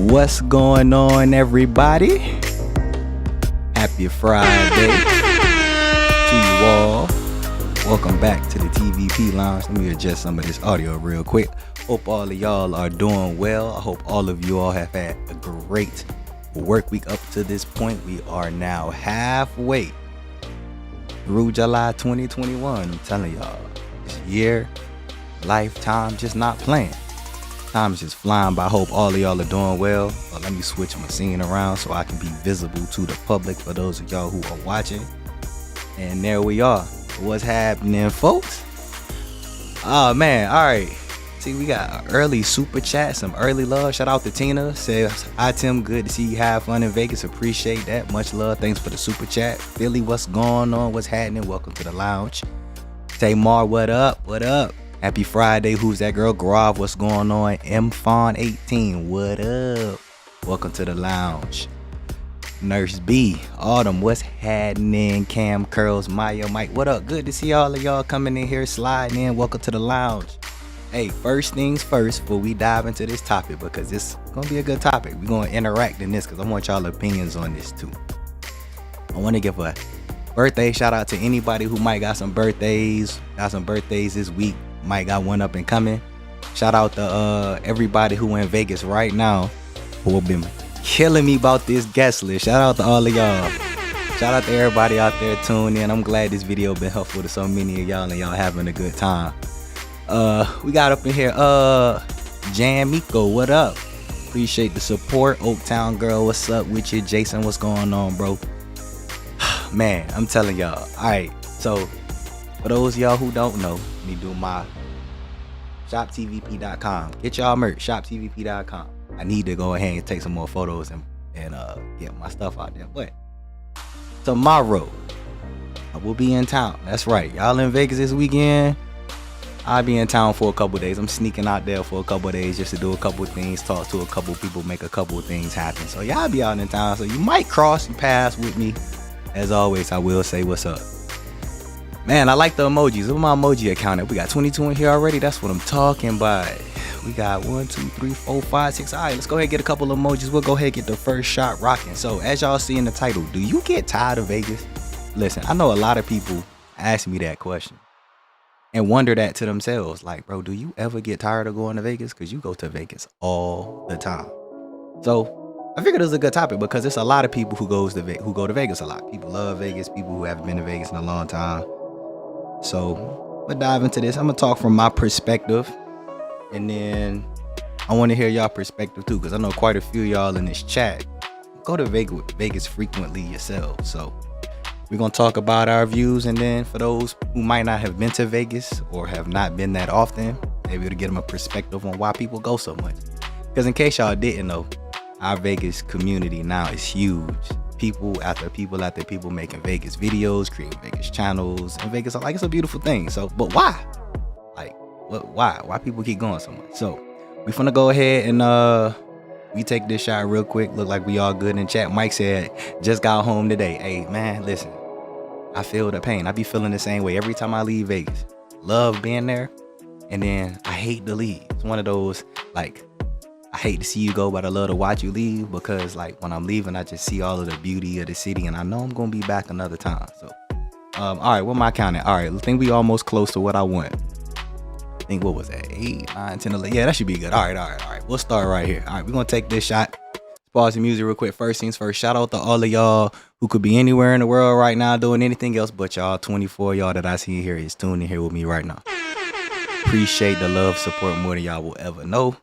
What's going on, everybody? Happy Friday to you all. Welcome back to the TVPLounge. Let me adjust some of this audio real quick. Hope all of y'all are doing well. I hope all of you all have had a great work week up to this point. We are now halfway through July 2021. I'm telling y'all, this year, lifetime, just not playing. Time is just flying by. I hope all of y'all are doing well. But let me switch my scene around so I can be visible to the public for those of y'all who are watching. And there we are. What's happening, folks? Oh man, all right. See, we got an early super chat, some early love. Shout out to Tina. Says, hi Tim, good to see you have fun in Vegas. Appreciate that. Much love. Thanks for the super chat. Philly, what's going on? What's happening? Welcome to the lounge. Tamar, what up? What up? Happy Friday. Who's that girl? Grav, what's going on? MFawn18, what up? Welcome to the lounge. Nurse B, Autumn, what's happening? Cam Curls, Maya, Mike, what up? Good to see all of y'all coming in here, sliding in. Welcome to the lounge. Hey, first things first, before we dive into this topic, because it's gonna be a good topic. We're gonna interact in this because I want y'all opinions on this too. I want to give a birthday shout out to anybody who might got some birthdays this week. Might got one up and coming. Shout out to everybody who in Vegas right now who have been killing me about this guest list. Shout out to all of y'all. Shout out to everybody out there tuning in. I'm glad this video been helpful to so many of y'all and y'all having a good time. We got up in here Jamiko, what up? Appreciate the support. Oaktown girl, what's up with you? Jason, what's going on, bro? Man, I'm telling y'all. Alright, so for those of y'all who don't know, let me do my shoptvp.com. Get y'all merch, shoptvp.com. I need to go ahead and take some more photos and get my stuff out there. But tomorrow, I will be in town. That's right. Y'all in Vegas this weekend. I'll be in town for a couple days. I'm sneaking out there for a couple days just to do a couple things, talk to a couple people, make a couple things happen. So y'all be out in town. So you might cross and pass with me. As always, I will say what's up. Man, I like the emojis. Look at my emoji account. We got 22 in here already. That's what I'm talking about. We got 1, 2, 3, 4, 5, 6. All right, let's go ahead and get a couple of emojis. We'll go ahead and get the first shot rocking. So as y'all see in the title, do you get tired of Vegas? Listen, I know a lot of people ask me that question and wonder that to themselves. Like, bro, do you ever get tired of going to Vegas? Because you go to Vegas all the time. So I figured it was a good topic because there's a lot of people who go to Vegas a lot. People love Vegas. People who haven't been to Vegas in a long time. So we'll dive into this. I'm gonna talk from my perspective, and then I want to hear y'all perspective too, because I know quite a few of y'all in this chat go to Vegas frequently yourselves. So we're gonna talk about our views, and then for those who might not have been to Vegas or have not been that often, maybe to get them a perspective on why people go so much. Because in case y'all didn't know, our Vegas community now is huge. People after people making Vegas videos, creating Vegas channels, and Vegas, like, it's a beautiful thing. So, but why? Like, why people keep going so much? So, we finna go ahead and we take this shot real quick. Look like we all good in chat. Mike said, just got home today. Hey, man, listen, I feel the pain. I be feeling the same way every time I leave Vegas. Love being there, and then I hate to leave. It's one of those, like, I hate to see you go, but I love to watch you leave, because like when I'm leaving, I just see all of the beauty of the city, and I know I'm gonna be back another time. So, all right, what am I counting? All right, I think we almost close to what I want. I think, what was that? 8, 9, 10, 11. Yeah, that should be good. All right. We'll start right here. All right, we're gonna take this shot. Pause the music real quick. First things first. Shout out to all of y'all who could be anywhere in the world right now doing anything else, but y'all 24 y'all that I see here is tuning here with me right now. Appreciate the love, support more than y'all will ever know.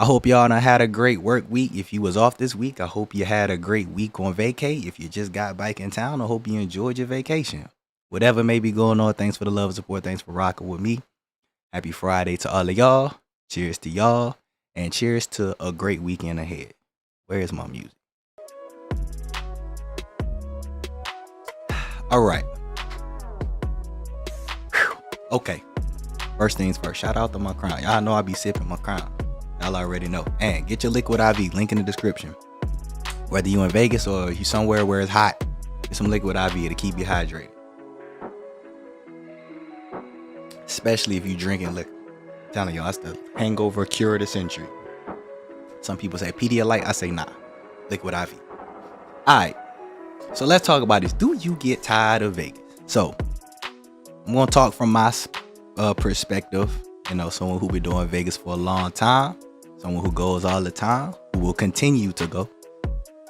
I hope y'all done had a great work week. If you was off this week, I hope you had a great week on vacay. If you just got back in town, I hope you enjoyed your vacation. Whatever may be going on, thanks for the love and support. Thanks for rocking with me. Happy Friday to all of y'all. Cheers to y'all. And cheers to a great weekend ahead. Where's my music? All right. Whew. Okay. First things first. Shout out to my crown. Y'all know I be sipping my crown. Y'all already know. And get your liquid IV, link in the description. Whether you in Vegas or you somewhere where it's hot, get some liquid IV to keep you hydrated. Especially if you drinking liquor. I'm telling y'all, that's the hangover cure of the century. Some people say Pedialyte. I say nah, Liquid IV. All right. So let's talk about this. Do you get tired of Vegas? So I'm gonna talk from my perspective. You know, someone who been doing Vegas for a long time, someone who goes all the time, who will continue to go.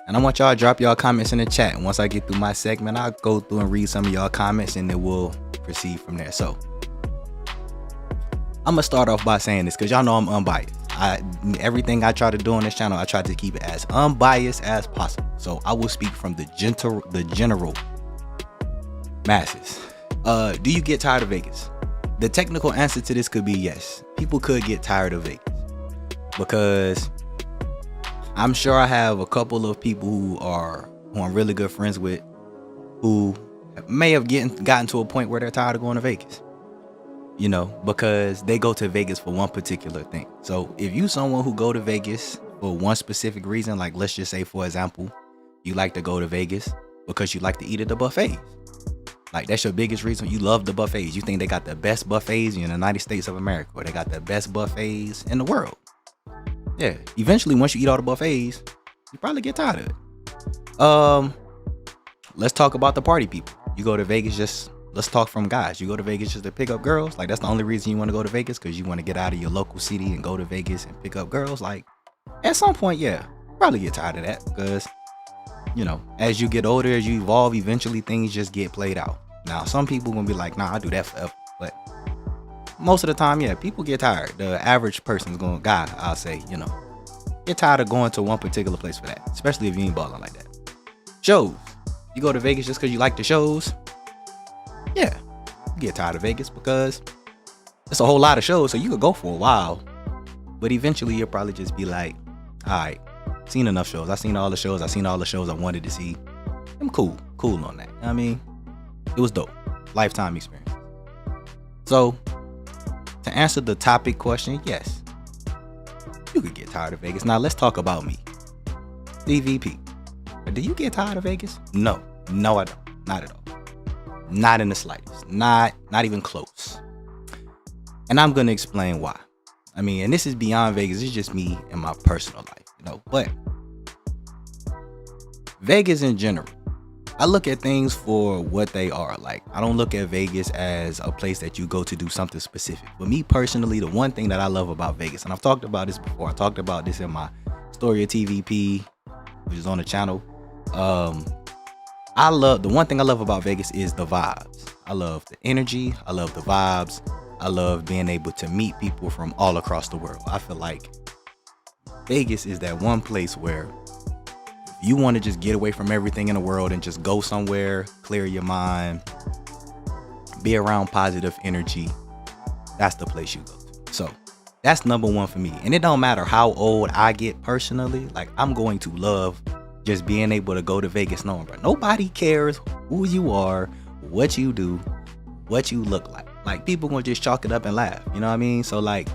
And I want y'all to drop y'all comments in the chat. And once I get through my segment, I'll go through and read some of y'all comments, and then we'll proceed from there. So I'm gonna start off by saying this because y'all know I'm unbiased. Everything I try to do on this channel, I try to keep it as unbiased as possible. So I will speak from the general masses. Do you get tired of Vegas? The technical answer to this could be yes. People could get tired of Vegas because I'm sure I have a couple of people who I'm really good friends with who may have gotten to a point where they're tired of going to Vegas. You know, because they go to Vegas for one particular thing. So if you someone who go to Vegas for one specific reason, like let's just say, for example, you like to go to Vegas because you like to eat at the buffets. Like that's your biggest reason. You love the buffets. You think they got the best buffets in the United States of America, or they got the best buffets in the world. Yeah. Eventually, once you eat all the buffets, you probably get tired of it. Let's talk about the party people. You go to Vegas let's talk from guys. You go to Vegas just to pick up girls. Like that's the only reason you want to go to Vegas, because you want to get out of your local city and go to Vegas and pick up girls. Like at some point, yeah, probably get tired of that, because you know, as you get older, as you evolve, eventually things just get played out. Now, some people gonna be like, nah, I do that forever. But most of the time, yeah, people get tired. The average person's I'll say, you know, get tired of going to one particular place for that, especially if you ain't balling like that. Shows. You go to Vegas just because you like the shows. Yeah, you get tired of Vegas because it's a whole lot of shows, so you could go for a while, but eventually you'll probably just be like, all right, seen enough shows. I've seen all the shows. I've seen all the shows I wanted to see. I'm cool on that. I mean, it was dope. Lifetime experience. So to answer the topic question, yes, you could get tired of Vegas. Now let's talk about me. TVP. Do you get tired of Vegas? No, I don't. Not at all. Not in the slightest. Not even close. And I'm gonna explain why. I mean, and this is beyond Vegas. It's just me and my personal life, you know. But Vegas in general, I look at things for what they are. Like, I don't look at Vegas as a place that you go to do something specific. For me personally, the one thing that I love about Vegas, and I've talked about this before. I talked about this in my story of TVP, which is on the channel. The one thing I love about Vegas is the vibes. I love the energy. I love the vibes. I love being able to meet people from all across the world. I feel like Vegas is that one place where if you want to just get away from everything in the world and just go somewhere, clear your mind, be around positive energy, that's the place you go to. So that's number one for me. And it don't matter how old I get personally, like I'm going to love just being able to go to Vegas knowing, bro, nobody cares who you are, what you do, what you look like. Like, people gonna just chalk it up and laugh. You know what I mean? So like,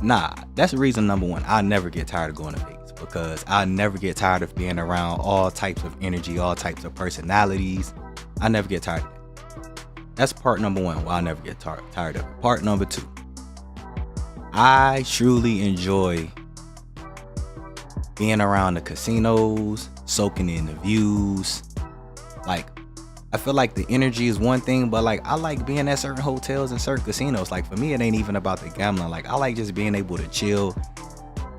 nah, that's reason number one. I never get tired of going to Vegas, because I never get tired of being around all types of energy, all types of personalities. I never get tired of that. That's part number one, why I never get tired of it. Part number two, I truly enjoy being around the casinos, soaking in the views. Like, I feel like the energy is one thing, but like I like being at certain hotels and certain casinos. Like for me, it ain't even about the gambling. Like I like just being able to chill.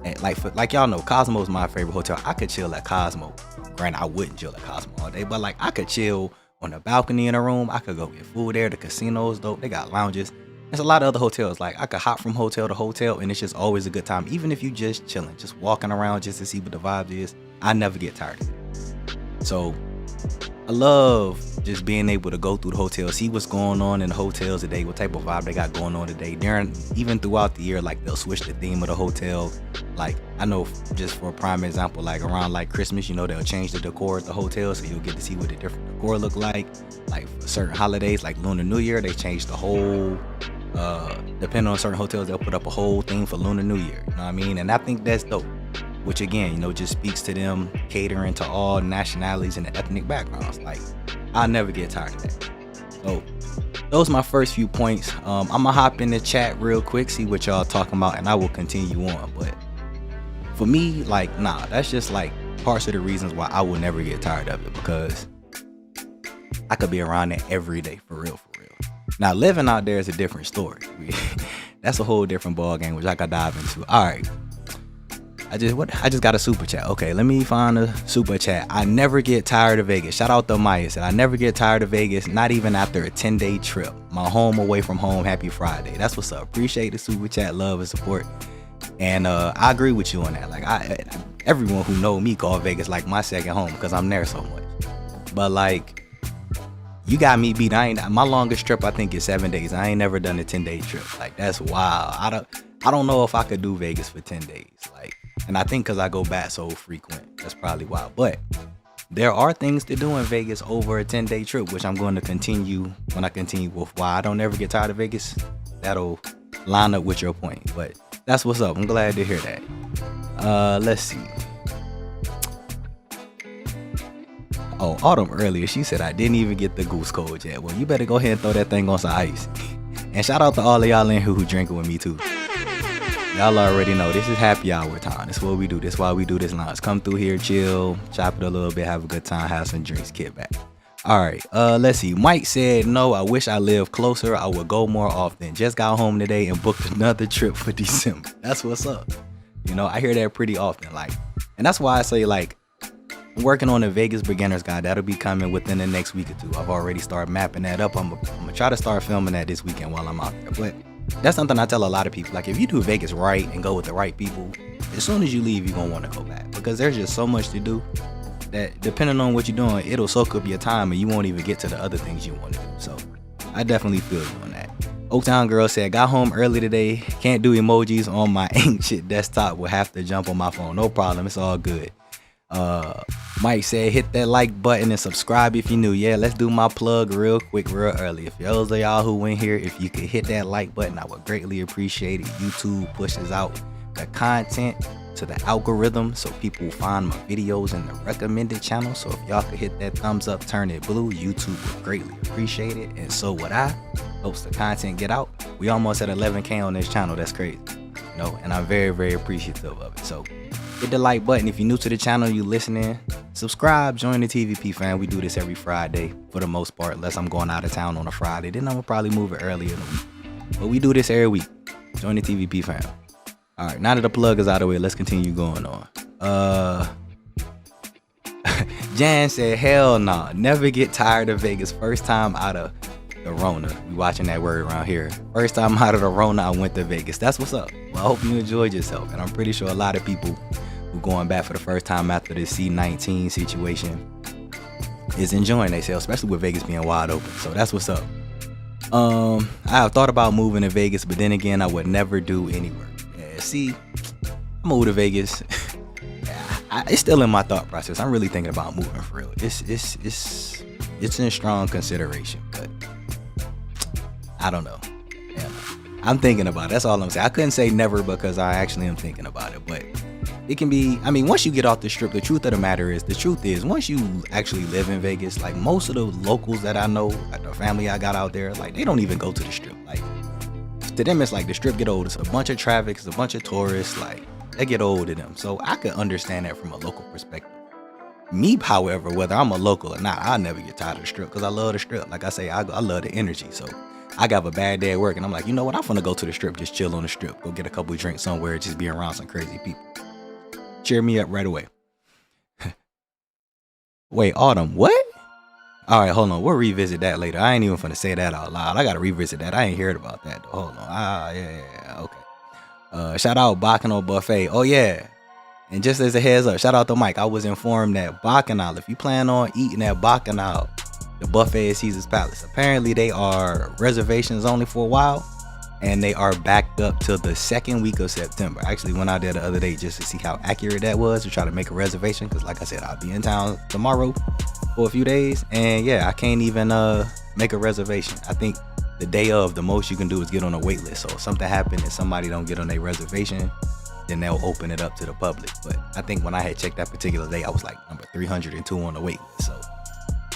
And like y'all know, Cosmo is my favorite hotel. I could chill at Cosmo. Granted, I wouldn't chill at Cosmo all day, but like I could chill on the balcony in a room. I could go get food there. The casino's dope. They got lounges. There's a lot of other hotels. Like I could hop from hotel to hotel, and it's just always a good time. Even if you just chilling, just walking around just to see what the vibe is, I never get tired of it. So I love just being able to go through the hotel, see what's going on in the hotels today, what type of vibe they got going on today. Even throughout the year, like they'll switch the theme of the hotel. Like I know, just for a prime example, like around like Christmas, you know, they'll change the decor at the hotel, so you'll get to see what the different decor look like. Like for certain holidays, like Lunar New Year, they change the whole. Depending on certain hotels, they'll put up a whole thing for Lunar New Year. You know what I mean? And I think that's dope. Which again, you know, just speaks to them catering to all nationalities and ethnic backgrounds. Like, I'll never get tired of that. So, those are my first few points. I'm gonna hop in the chat real quick, see what y'all talking about, and I will continue on. But for me, like, nah, that's just like parts of the reasons why I will never get tired of it, because I could be around it every day, for real. Now, living out there is a different story. That's a whole different ball game, which I could dive into. All right. I just got a super chat. Okay, let me find a super chat. I never get tired of Vegas. Shout out to Maya. Said, I never get tired of Vegas, not even after a 10-day trip. My home away from home. Happy Friday. That's what's up. Appreciate the super chat, love and support. And I agree with you on that. Like, everyone who know me call Vegas like my second home because I'm there so much. But like, you got me beat. My longest trip I think is 7 days. I ain't never done a 10-day trip. Like, that's wild. I don't know if I could do Vegas for 10 days. Like, and I think because I go back so frequent, that's probably wild. But there are things to do in Vegas over a 10-day trip, which I'm going to continue when I continue with why I don't ever get tired of Vegas. That'll line up with your point. But that's what's up. I'm glad to hear that. Let's see. Oh, Autumn earlier, she said I didn't even get the goose code yet. Well, you better go ahead and throw that thing on some ice. And shout out to all of y'all in here who drinking with me too. Y'all already know this is happy hour time. This is what we do. This is why we do this lounge. Come through here, chill, chop it a little bit, have a good time, have some drinks, kick back. All right, let's see. Mike said, no, I wish I lived closer. I would go more often. Just got home today and booked another trip for December. That's what's up. You know, I hear that pretty often. Like, and that's why I say, like, I'm working on a Vegas beginner's guide. That'll be coming within the next week or two. I've already started mapping that up. I'm gonna try to start filming that this weekend while I'm out there. But that's something I tell a lot of people. Like, if you do Vegas right and go with the right people, as soon as you leave, you're gonna want to go back, because there's just so much to do that depending on what you're doing, it'll soak up your time and you won't even get to the other things you want to do. So I definitely feel you on that. Oaktown Girl said, got home early today. Can't do emojis on my ancient desktop. Will have to jump on my phone. No problem. It's all good. Mike said, hit that like button and subscribe if you're new. Yeah, let's do my plug real quick, real early. If those of y'all who went here, if you could hit that like button, I would greatly appreciate it. YouTube pushes out the content to the algorithm so people find my videos in the recommended channel. So if y'all could hit that thumbs up, turn it blue, YouTube would greatly appreciate it, and so would I. Helps the content get out. We almost at 11K on this channel. That's crazy, you know, and I'm very, very appreciative of it. So hit the like button. If you're new to the channel, you listening, subscribe, join the TVP fam. We do this every Friday for the most part, unless I'm going out of town on a Friday. Then I'm gonna probably move it earlier in the week. But we do this every week. Join the TVP fam. All right, now that the plug is out of the way, let's continue going on. Jan said, hell nah, never get tired of Vegas. First time out of the Rona. We watching that word around here. First time out of the Rona, I went to Vegas. That's what's up. Well, I hope you enjoyed yourself. And I'm pretty sure a lot of people who going back for the first time after this C-19 situation is enjoying themselves, especially with Vegas being wide open. So that's what's up. I have thought about moving to Vegas, but then again, I would never do any work. Yeah, see, I moved to Vegas. It's still in my thought process. I'm really thinking about moving for real. It's in strong consideration, but I don't know. Yeah, I'm thinking about it. That's all I'm saying. I couldn't say never because I actually am thinking about it, but it can be, I mean, once you get off the strip, the truth is, once you actually live in Vegas, like most of the locals that I know, like the family I got out there, like they don't even go to the strip. Like to them, it's like the strip get old. It's a bunch of traffic. It's a bunch of tourists. Like they get old to them. So I could understand that from a local perspective. Me, however, whether I'm a local or not, I'll never get tired of the strip because I love the strip. Like I say, I love the energy. So I got a bad day at work and I'm like, you know what? I'm gonna go to the strip, just chill on the strip, go get a couple of drinks somewhere, just be around some crazy people. Cheer me up right away. Wait, Autumn, what? All right, hold on. We'll revisit that later. I ain't even finna say that out loud. I gotta revisit that. I ain't heard about that though. Hold on. Yeah, okay. Shout out Bacchanal Buffet. Oh yeah. And just as a heads up, shout out to Mike. I was informed that Bacchanal, if you plan on eating at Bacchanal, the buffet at Caesar's Palace, apparently they are reservations only for a while, and they are backed up till the second week of September. I actually went out there the other day just to see how accurate that was, to try to make a reservation, because like I said, I'll be in town tomorrow for a few days, and yeah, I can't even make a reservation. I think the day of, the most you can do is get on a wait list. So if something happened and somebody don't get on their reservation, then they'll open it up to the public. But I think when I had checked that particular day, I was like number 302 on the wait list. So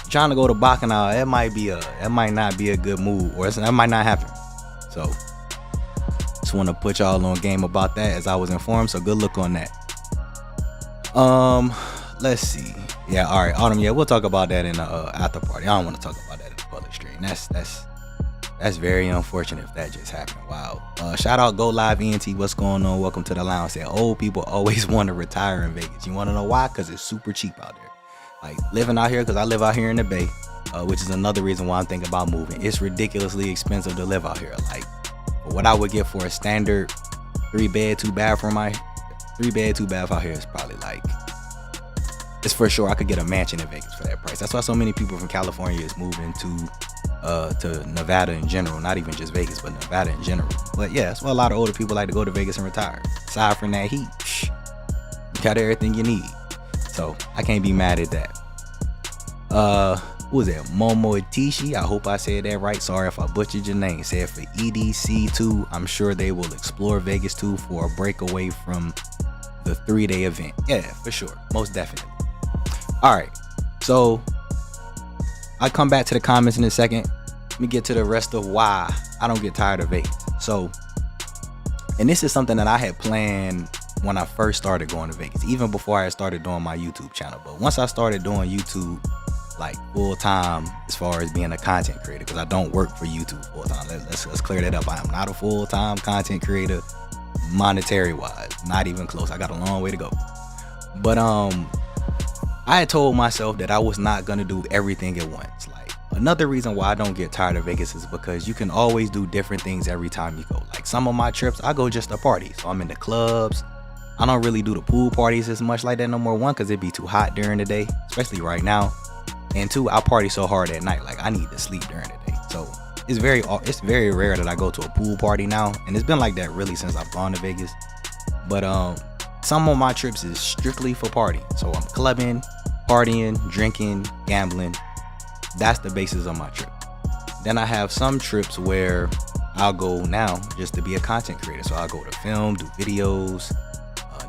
trying to go to Bacchanal, it might not be a good move, or that might not happen. So just want to put y'all on game about that, as I was informed. So good luck on that. Let's see. Yeah, all right, Autumn. Yeah, we'll talk about that in the after party. I don't want to talk about that in the public stream. That's very unfortunate if that just happened. Wow. Shout out Go Live ENT. What's going on? Welcome to the lounge. Said old people always want to retire in Vegas. You want to know why? Because it's super cheap out there. Like living out here, because I live out here in the Bay, which is another reason why I'm thinking about moving. It's ridiculously expensive to live out here. Like what I would get for a standard 3-bed, 2-bathroom, 3-bed, 2-bath out here is probably like, it's for sure I could get a mansion in Vegas for that price. That's why so many people from California is moving to Nevada in general, not even just Vegas, but Nevada in general. But yeah, that's why a lot of older people like to go to Vegas and retire. Aside from that heat, you got everything you need. So I can't be mad at that. Who was that? Momo Itishi. I hope I said that right. Sorry if I butchered your name. Said for EDC2, I'm sure they will explore Vegas too for a breakaway from the 3-day event. Yeah, for sure. Most definitely. All right. So I'll come back to the comments in a second. Let me get to the rest of why I don't get tired of Vegas. So, and this is something that I had planned when I first started going to Vegas, even before I started doing my YouTube channel. But once I started doing YouTube like full time, as far as being a content creator, because I don't work for YouTube full time. Let's clear that up. I am not a full time content creator, monetary wise, not even close. I got a long way to go. But I had told myself that I was not gonna do everything at once. Like another reason why I don't get tired of Vegas is because you can always do different things every time you go. Like some of my trips, I go just to party. So I'm in the clubs. I don't really do the pool parties as much like that no more. One, because it'd be too hot during the day, especially right now. And two, I party so hard at night, like I need to sleep during the day. So it's very rare that I go to a pool party now. And it's been like that really since I've gone to Vegas. But some of my trips is strictly for party. So I'm clubbing, partying, drinking, gambling. That's the basis of my trip. Then I have some trips where I'll go now just to be a content creator. So I'll go to film, do videos,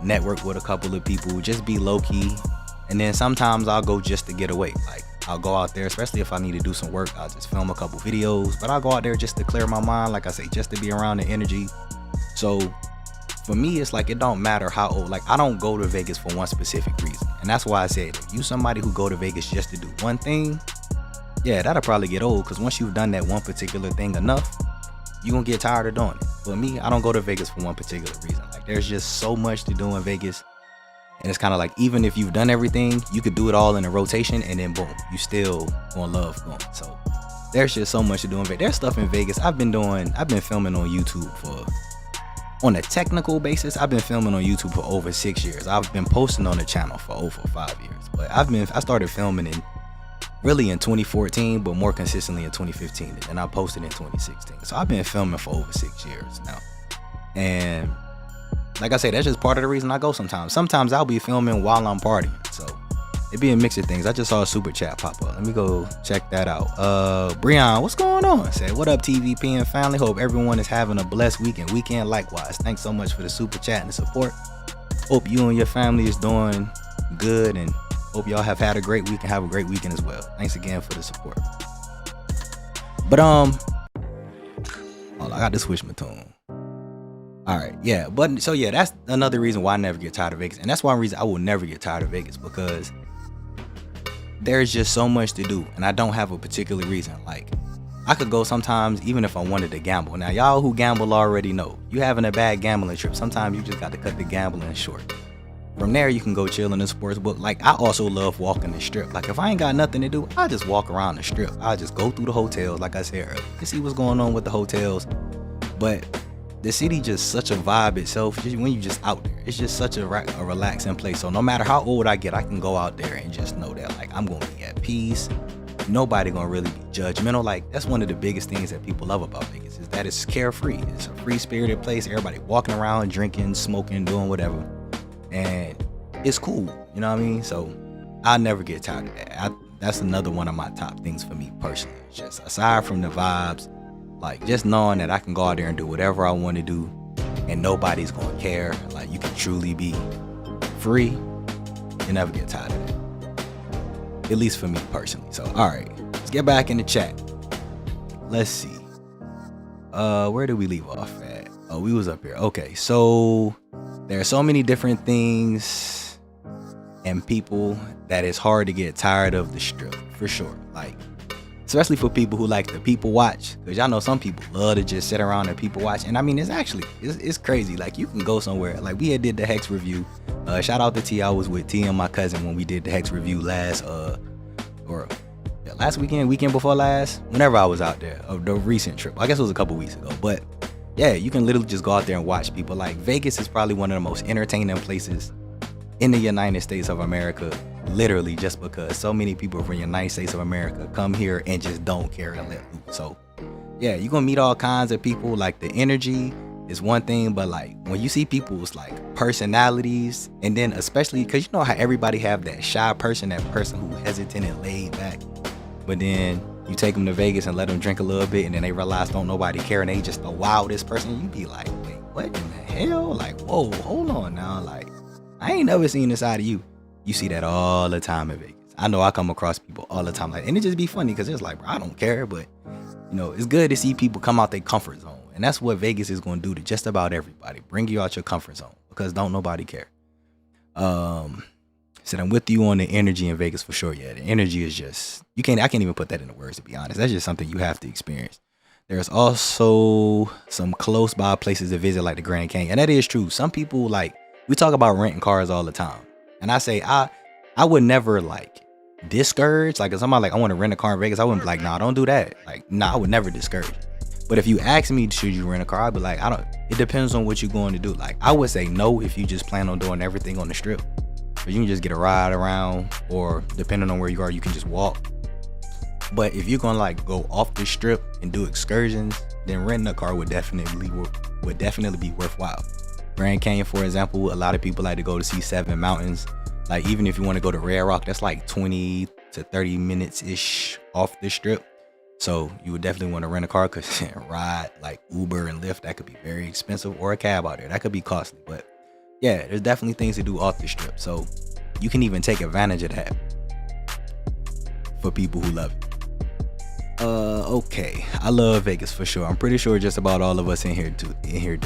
network with a couple of people, just be low key. And then sometimes I'll go just to get away. Like I'll go out there, especially if I need to do some work, I'll just film a couple videos. But I'll go out there just to clear my mind, like I say, just to be around the energy. So for me, it's like it don't matter how old. Like I don't go to Vegas for one specific reason. And that's why I said, if you somebody who go to Vegas just to do one thing, yeah, that'll probably get old. Because once you've done that one particular thing enough, you're going to get tired of doing it. For me, I don't go to Vegas for one particular reason. Like there's just so much to do in Vegas. And it's kind of like, even if you've done everything, you could do it all in a rotation and then boom, you still gonna love going. So there's just so much to do in Vegas. There's stuff in Vegas I've been filming on YouTube on a technical basis. I've been filming on YouTube for over 6 years. I've been posting on the channel for over 5 years. But I started filming in 2014, but more consistently in 2015. And I posted in 2016. So I've been filming for over 6 years now. And like I say, that's just part of the reason I go sometimes. Sometimes I'll be filming while I'm partying. So it'd be a mix of things. I just saw a super chat pop up. Let me go check that out. Breon, what's going on? Said, what up, TVP and family? Hope everyone is having a blessed week and weekend likewise. Thanks so much for the super chat and the support. Hope you and your family is doing good, and hope y'all have had a great week and have a great weekend as well. Thanks again for the support. But hold on, I got to switch my tone. All right, yeah, but so yeah, that's another reason why I never get tired of Vegas. And that's one reason I will never get tired of Vegas, because there's just so much to do and I don't have a particular reason. Like I could go sometimes even if I wanted to gamble. Now y'all who gamble already know, you having a bad gambling trip, sometimes you just got to cut the gambling short. From there you can go chill in the sports book. Like I also love walking the strip. Like if I ain't got nothing to do, I just walk around the strip. I just go through the hotels, like I said earlier, to see what's going on with the hotels. But the city just such a vibe itself. Just when you just out there, it's just such a relaxing place. So no matter how old I get, I can go out there and just know that like I'm gonna be at peace. Nobody gonna really be judgmental. Like that's one of the biggest things that people love about Vegas, is that it's carefree. It's a free spirited place. Everybody walking around, drinking, smoking, doing whatever, and it's cool. You know what I mean? So I'll never get tired of that. That's another one of my top things for me personally. Just aside from the vibes, like just knowing that I can go out there and do whatever I want to do and nobody's gonna care. Like you can truly be free. You never get tired of that. At least for me personally. So all right, let's get back in the chat. Let's see. Where did we leave off at? Oh, we was up here. Okay, so there are so many different things and people that it's hard to get tired of the strip, for sure. Like, especially for people who like to people watch, because y'all know some people love to just sit around and people watch. And I mean, it's crazy. Like, you can go somewhere. Like, we had did the Hex review. Shout out to T. I was with T and my cousin when we did the Hex review last weekend before last, whenever I was out there, of the recent trip. I guess it was a couple weeks ago. But yeah, you can literally just go out there and watch people. Like, Vegas is probably one of the most entertaining places in the United States of America, literally, just because so many people from the United States of America come here and just don't care and let loose. So yeah, you're gonna meet all kinds of people. Like, the energy is one thing, but like when you see people's like personalities, and then especially because you know how everybody have that shy person, that person who hesitant and laid back, but then you take them to Vegas and let them drink a little bit, and then they realize don't nobody care, and they just the wildest person. You be like, wait, what in the hell? Like, whoa, hold on now. Like, I ain't never seen this side of you. You see that all the time in Vegas. I know I come across people all the time, like, and it just be funny because it's like, bro, I don't care, but you know, it's good to see people come out their comfort zone, and that's what Vegas is going to do to just about everybody. Bring you out your comfort zone because don't nobody care. Said I'm with you on the energy in Vegas for sure. Yeah, the energy is just I can't even put that into words, to be honest. That's just something you have to experience. There's also some close by places to visit, like the Grand Canyon, and that is true. Some people, like, we talk about renting cars all the time, and I say I would never like discourage. Like, if somebody like, I want to rent a car in Vegas, I wouldn't be like, nah, don't do that. Like, nah, I would never discourage. But if you ask me, should you rent a car, I'd be like, it depends on what you're going to do. Like, I would say no if you just plan on doing everything on the strip. But you can just get a ride around, or depending on where you are, you can just walk. But if you're gonna like go off the strip and do excursions, then renting a car would definitely be worthwhile. Grand Canyon, for example, a lot of people like to go to see 7 mountains. Like, even if you want to go to Red Rock, that's like 20 to 30 minutes ish off the strip. So you would definitely want to rent a car, because ride like Uber and Lyft, that could be very expensive, or a cab out there, that could be costly. But yeah, there's definitely things to do off the strip. So you can even take advantage of that for people who love it. Okay, I love Vegas for sure. I'm pretty sure just about all of us in here do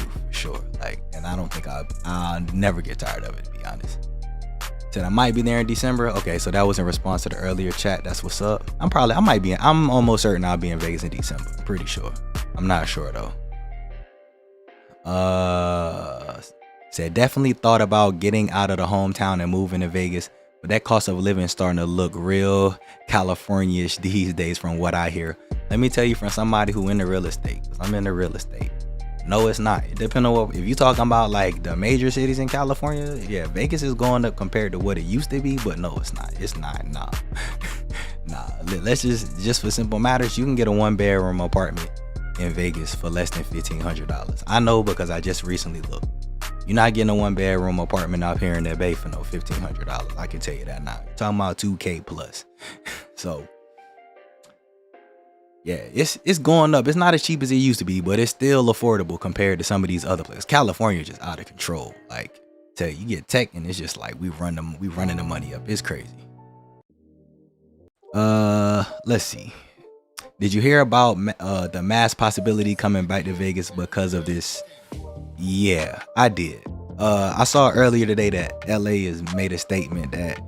for sure. Like, and I don't think I'll never get tired of it, to be honest. Said I might be there in December. Okay, so that was in response to the earlier chat. That's what's up. I'm almost certain I'll be in Vegas in December. I'm pretty sure. I'm not sure though. Said definitely thought about getting out of the hometown and moving to Vegas, but that cost of living is starting to look real California-ish these days from what I hear. Let me tell you from somebody who in the real estate, because I'm in the real estate. No, it's not. It depends on what, if you're talking about like the major cities in California, yeah, Vegas is going up compared to what it used to be, but no, it's not. It's not, nah. Nah, let's just for simple matters, you can get a 1-bedroom apartment in Vegas for less than $1,500. I know because I just recently looked. You're not getting a 1-bedroom apartment out here in the Bay for no $1,500. I can tell you that now. You're talking about $2,000 plus. So yeah, it's going up. It's not as cheap as it used to be, but it's still affordable compared to some of these other places. California is just out of control. Like, tell you get tech and it's just like we running the money up. It's crazy. Let's see. Did you hear about the mass possibility coming back to Vegas because of this? Yeah, I did. I saw earlier today that LA has made a statement that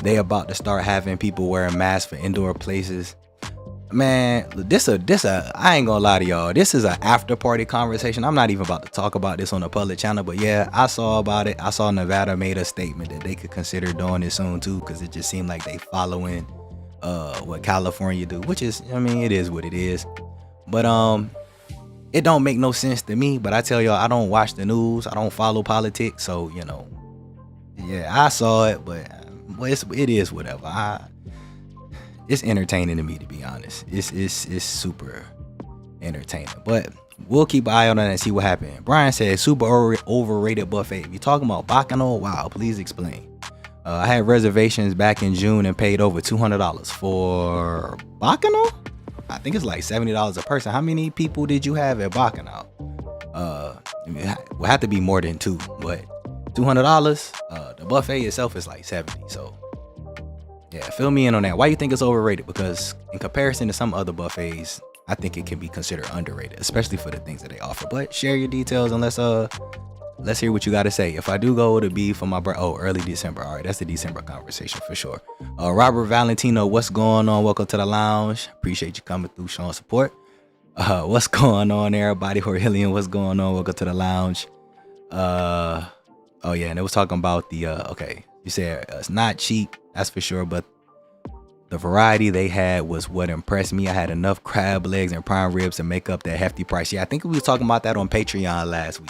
they about to start having people wearing masks for indoor places. Man, this I ain't gonna lie to y'all. This is an after party conversation. I'm not even about to talk about this on a public channel, but yeah, I saw about it. I saw Nevada made a statement that they could consider doing it soon too, because it just seemed like they following what California do, which is, I mean, it is what it is. But it don't make no sense to me. But I tell y'all, I don't watch the news. I don't follow politics, so you know, yeah, I saw it, but it is whatever. It's entertaining to me, to be honest. It's super entertaining. But we'll keep an eye on it and see what happens. Brian said super overrated buffet. If you're talking about Bacano, wow, please explain. I had reservations back in June and paid over $200 for Bacano. I think it's like $70 a person. How many people did you have at Bacano? It will have to be more than 2, but $200. The buffet itself is like 70. So yeah, fill me in on that. Why you think it's overrated? Because in comparison to some other buffets, I think it can be considered underrated, especially for the things that they offer. But share your details and let's let's hear what you got to say. If I do go, it'll be for my early December. All right, that's the December conversation for sure. Robert Valentino, what's going on? Welcome to the lounge. Appreciate you coming through, showing support. What's going on, everybody? Horhillian, what's going on? Welcome to the lounge. Oh yeah, and it was talking about the okay. You said it's not cheap, that's for sure, but the variety they had was what impressed me. I had enough crab legs and prime ribs to make up that hefty price. Yeah, I think we was talking about that on Patreon last week.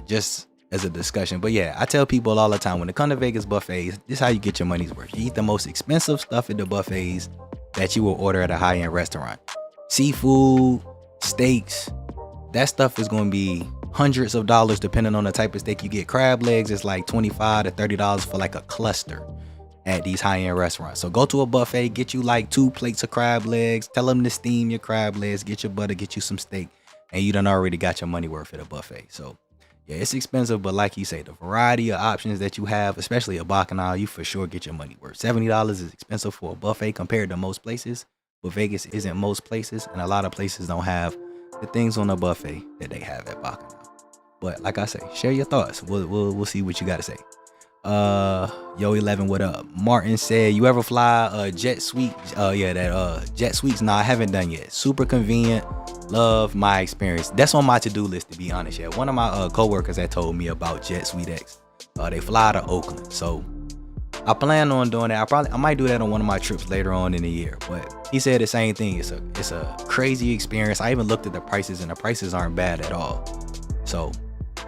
Just as a discussion. But yeah, I tell people all the time when it comes to Vegas buffets, this is how you get your money's worth. You eat the most expensive stuff at the buffets that you will order at a high-end restaurant. Seafood, steaks, that stuff is going to be hundreds of dollars depending on the type of steak you get. Crab legs is like $25 to $30 for like a cluster at these high-end restaurants. So go to a buffet, get you like 2 plates of crab legs, tell them to steam your crab legs, get your butter, get you some steak, and you done already got your money worth at a buffet. So yeah, it's expensive, but like you say, the variety of options that you have, especially a Bacchanal, you for sure get your money worth. $70 is expensive for a buffet compared to most places, but Vegas isn't most places, and a lot of places don't have the things on a buffet that they have at Bacchanal. But like I say, share your thoughts. We'll see what you got to say. Yo 11, what up? Martin said, you ever fly jet suite? Jet suites. No, I haven't done yet. Super convenient. Love my experience. That's on my to-do list, to be honest. Yeah, one of my coworkers had told me about Jet Suite X. They fly to Oakland, so I plan on doing that. I might do that on one of my trips later on in the year. But he said the same thing. It's a crazy experience. I even looked at the prices, and the prices aren't bad at all. So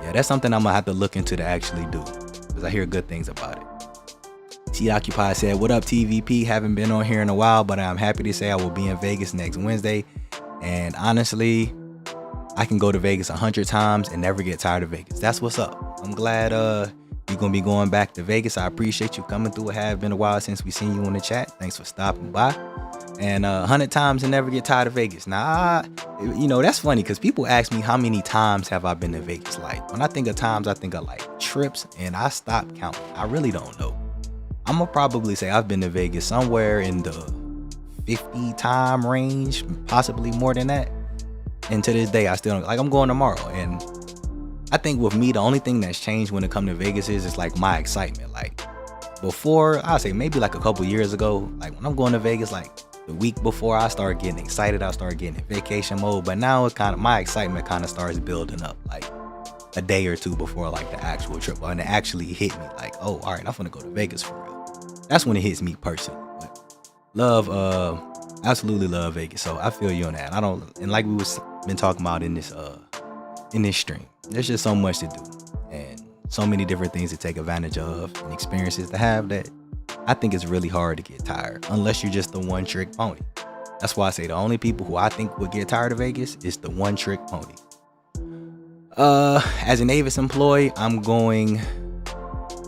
yeah, that's something I'm gonna have to look into to actually do, because I hear good things about it. T Occupy said, what up, TVP? Haven't been on here in a while, but I'm happy to say I will be in Vegas next Wednesday. And honestly, I can go to Vegas 100 times and never get tired of Vegas. That's what's up. I'm glad you're gonna be going back to Vegas. I appreciate you coming through. It has been a while since we seen you on the chat. Thanks for stopping by. And 100 times and never get tired of Vegas. Nah, you know, that's funny because people ask me how many times have I been to Vegas. Like, when I think of times, I think of like trips, and I stopped counting. I really don't know. I'm gonna probably say I've been to Vegas somewhere in the 50 time range, possibly more than that. And to this day, I still don't, like, I'm going tomorrow. And I think with me, the only thing that's changed when it comes to Vegas is like my excitement. Like before, I'll say maybe like a couple years ago, like when I'm going to Vegas, like the week before, I started getting excited. I started getting in vacation mode. But now it my excitement kind of starts building up like a day or two before like the actual trip. And it actually hit me like, oh, all right, I'm gonna go to Vegas for real. That's when it hits me personally. Absolutely love Vegas. So I feel you on that. And like we was been talking about in this stream, there's just so much to do and so many different things to take advantage of and experiences to have that I think it's really hard to get tired unless you're just the one trick pony. That's why I say the only people who I think would get tired of Vegas is the one trick pony. As an Avis employee, I'm going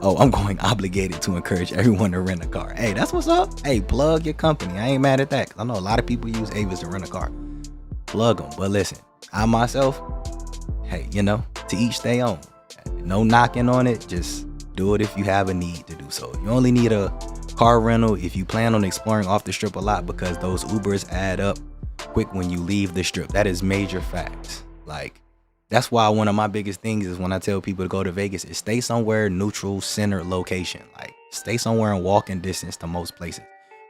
obligated to encourage everyone to rent a car. Hey, that's what's up. Hey, plug your company. I ain't mad at that. I know a lot of people use Avis to rent a car. Plug them. But listen, I myself, hey, you know, to each their own. No knocking on it. Just do it if you have a need to do so. You only need a car rental if you plan on exploring off the strip a lot, because those Ubers add up quick when you leave the strip. That is major facts. Like, that's why one of my biggest things is when I tell people to go to Vegas is stay somewhere neutral, centered location. Like, stay somewhere in walking distance to most places.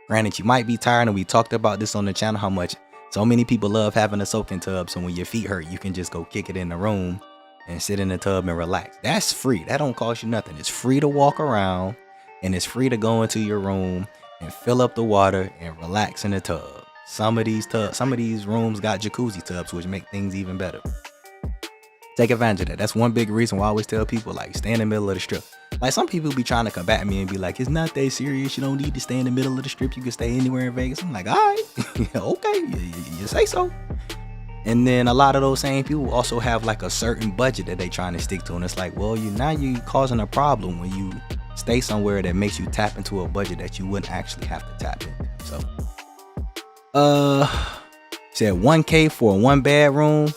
Granted, you might be tired, and we talked about this on the channel, how much so many people love having a soaking tub. So when your feet hurt, you can just go kick it in the room and sit in the tub and relax. That's free. That don't cost you nothing. It's free to walk around, and it's free to go into your room and fill up the water and relax in the tub. Some of these rooms got jacuzzi tubs, which make things even better. Take advantage of that. That's one big reason why I always tell people, like, stay in the middle of the strip. Like, some people be trying to combat me and be like, it's not that serious. You don't need to stay in the middle of the strip. You can stay anywhere in Vegas. I'm like, all right, okay, you say so. And then a lot of those same people also have like a certain budget that they trying to stick to. And it's like, well, you causing a problem when you stay somewhere that makes you tap into a budget that you wouldn't actually have to tap into. So, said $1,000 for a 1-bedroom.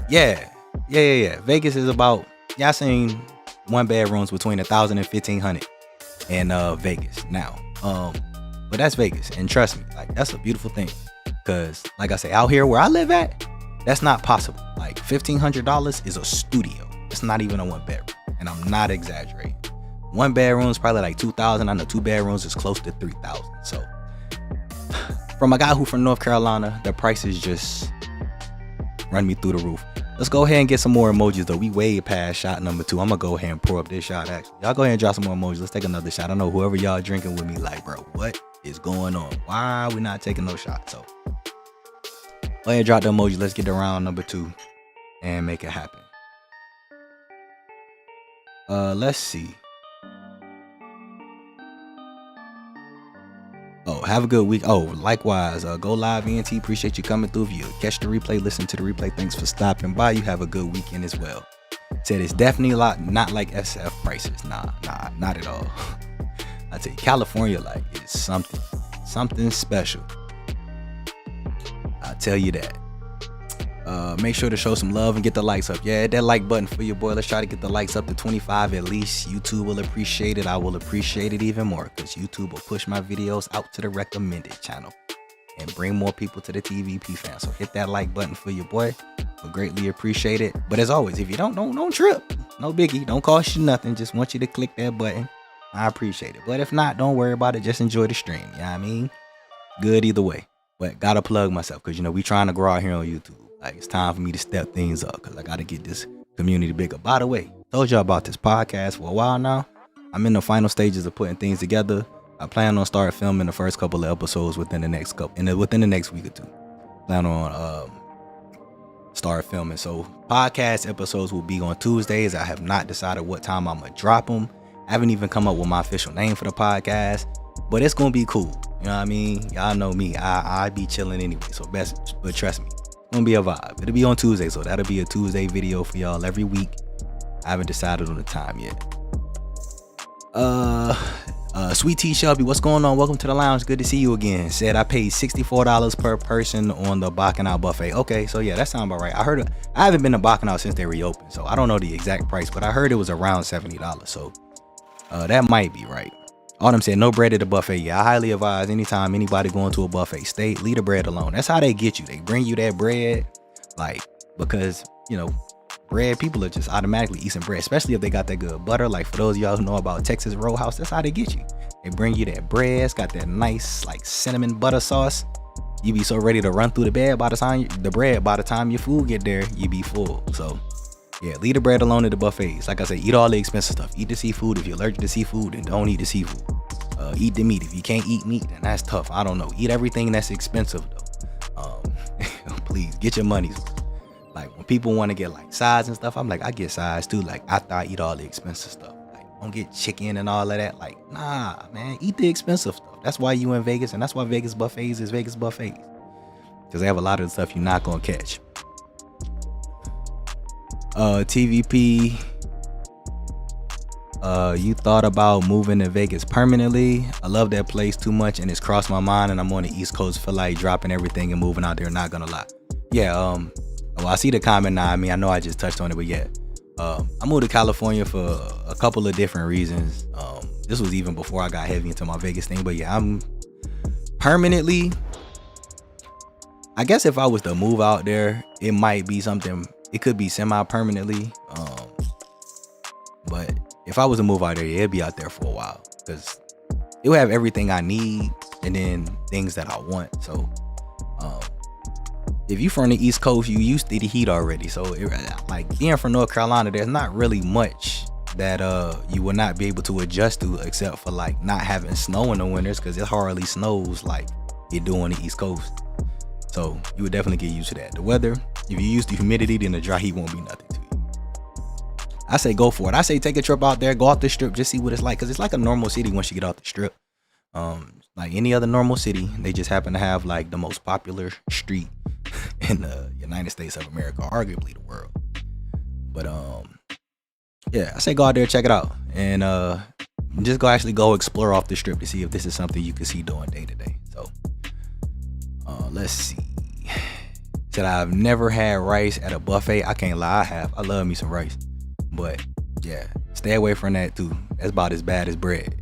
Yeah. Vegas is about, I seen 1-bedrooms between $1,000 and $1,500 in Vegas now. But that's Vegas, and trust me, like, that's a beautiful thing. Cause like I say, out here where I live at, that's not possible. Like $1,500 is a studio. It's not even a 1 bedroom, and I'm not exaggerating. 1 bedroom is probably like $2,000. I know 2 bedrooms is close to $3,000. So from a guy who from North Carolina, the prices just run me through the roof. Let's go ahead and get some more emojis though. We way past shot number 2. I'm gonna go ahead and pour up this shot actually. Y'all go ahead and drop some more emojis. Let's take another shot. I know whoever y'all drinking with me like, bro, what is going on? Why are we not taking no shots? So go ahead and drop the emoji. Let's get to round number 2 and make it happen. Let's see. Oh, have a good week. Oh, likewise. Go live, ENT. Appreciate you coming through. If you catch the replay, listen to the replay. Thanks for stopping by. You have a good weekend as well. Said it's definitely a lot, not like SF prices. Nah, not at all. I tell you, California, like, it's something special. I tell you that. Make sure to show some love and get the likes up. Yeah, hit that like button for your boy. Let's try to get the likes up to 25 at least. YouTube will appreciate it. I will appreciate it even more because YouTube will push my videos out to the recommended channel and bring more people to the TVP fan. So hit that like button for your boy. We'll greatly appreciate it. But as always, if you don't trip. No biggie. Don't cost you nothing. Just want you to click that button. I appreciate it. But if not, don't worry about it. Just enjoy the stream. You know what I mean? Good either way. But gotta plug myself because, you know, we trying to grow out here on YouTube. Like, it's time for me to step things up because I got to get this community bigger. By the way, told y'all about this podcast for a while now. I'm in the final stages of putting things together. I plan on start filming the first couple of episodes within the next week or 2. Plan on start filming. So podcast episodes will be on Tuesdays. I have not decided what time I'm gonna drop them. I haven't even come up with my official name for the podcast, but it's gonna be cool. You know what I mean? Y'all know me. I be chilling anyway. So but trust me. Gonna be a vibe. It'll be on Tuesday, so that'll be a Tuesday video for y'all every week. I haven't decided on the time yet. Sweet Tea Shelby, what's going on? Welcome to the lounge. Good to see you again. Said I paid $64 per person on the Bacchanal buffet. Okay, so yeah, that sounds about right. I haven't been to Bacchanal since they reopened, so I don't know the exact price, but I heard it was around $70. So that might be right. Autumn said no bread at the buffet. Yeah, I highly advise anytime anybody going to a buffet, leave the bread alone. That's how they get you. They bring you that bread, like, because, you know, bread, people are just automatically eating bread, especially if they got that good butter. Like, for those of y'all who know about Texas Roadhouse, that's how they get you. They bring you that bread. It's got that nice, like, cinnamon butter sauce. You be so ready to run through the bread by the time your food get there, you be full. So yeah, leave the bread alone at the buffets. Like I said, eat all the expensive stuff. Eat the seafood. If you're allergic to seafood, then don't eat the seafood. Eat the meat. If you can't eat meat, then that's tough. I don't know. Eat everything that's expensive though. Please get your money's worth. Like, when people want to get like sides and stuff, I'm like, I get sides too. Like, after I eat all the expensive stuff. Like, don't get chicken and all of that. Like, nah, man, eat the expensive stuff. That's why you in Vegas, and that's why Vegas buffets is Vegas buffets. Because they have a lot of the stuff you're not gonna catch. TVP, you thought about moving to Vegas permanently? I love that place too much, and it's crossed my mind, and I'm on the East Coast, feel like dropping everything and moving out there, not gonna lie. Yeah, well, I see the comment now. I mean, I know I just touched on it, but yeah, I moved to California for a couple of different reasons. This was even before I got heavy into my Vegas thing, but yeah, I'm permanently, I guess if I was to move out there, it might be something. It could be semi-permanently, but if I was to move out there, yeah, it'd be out there for a while because it would have everything I need and then things that I want. So if you from the East Coast, you used to the heat already. So like being from North Carolina, there's not really much that you will not be able to adjust to, except for like not having snow in the winters, because it hardly snows like it do on the East Coast. So you would definitely get used to that. The weather, if you're used to humidity, then the dry heat won't be nothing to you. I say go for it. I say take a trip out there, go off the strip, just see what it's like, because it's like a normal city once you get off the strip. Like any other normal city, they just happen to have like the most popular street in the United States of America, arguably the world. But yeah, I say go out there, check it out, and just go explore off the strip to see if this is something you can see doing day to day. So let's see. Said I've never had rice at a buffet. I can't lie, I have. I love me some rice, but yeah, stay away from that too. That's about as bad as bread.